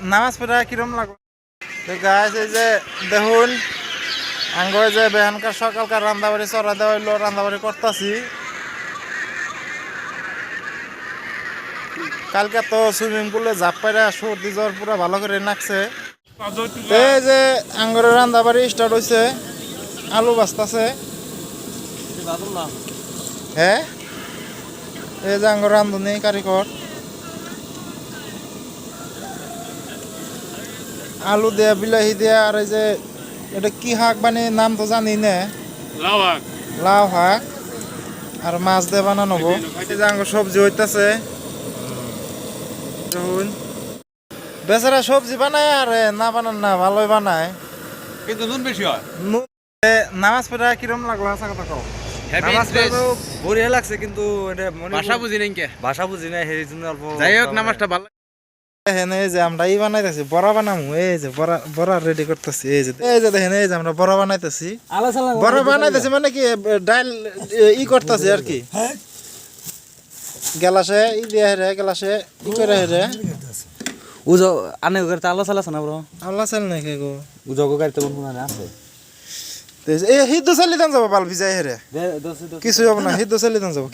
নামাজ পড়া কিরম লাগলো তো গাইস এই যে দেখুন আঙ্গ যে বেহানকার সকালকার রান্দাবাড়ি চড়া দেওয়া হইলো রান্দাবাড়ি করতেছি কালকে তো সুইমিং পুলে ঝাপ পাইরা সর্দি জ্বর পুরো ভালো করে নাকছে এই যে আঙ্গরের রান্দাবাড়ি স্টার্ট হয়েছে আলু বাস্তাছে হ্যাঁ এই যে আঙ্গর রান্ধনি কারিগর আলু দেয়া বিলাহি দেয়া আর এই যে এটা কি শাক মানে নাম তো জানি না লাউ শাক আর মাছ দিয়ে বানানো হবো এই যে আঙ্গুর সবজি হইতাছে দেখুন বেচারা সবজি বানায় আর না বানান না ভালোই বানায় কিন্তু নুন বেশি হয়। নামাজ পড়া কিরম লাগলো হাসা কথা কও নামাজ পড়া তো বড়িয়া লাগছে কিন্তু এটা মনে ভাষা বুঝি নাই কে ভাষা বুঝি না সেই জন্য অল্প যাই হোক নামাজটা ভালো দেখেন এই যে আমরা বানাইতেছি বড়া বানামু এই যে বড়া রেডি করতেছি এই যে দেখেন এই যে আমরা বড়া বানাইতেছি বড়া বানাইতেছি মানে কি ডাল করতেছি আর কি গেলাসে দিয়ে হেরে গেলাসে করে হেরে উজো আনে করতে আলো চালাছ না ব্রো আল্লাহ চাল নাই কে গো উজোগো গাড়িতে কোন কোন আছে এই হিদ্দু চালিতাম যাবো বাল ভিজাই হেরে কিছু হবো না হিদ্দু চালিতাম যাবো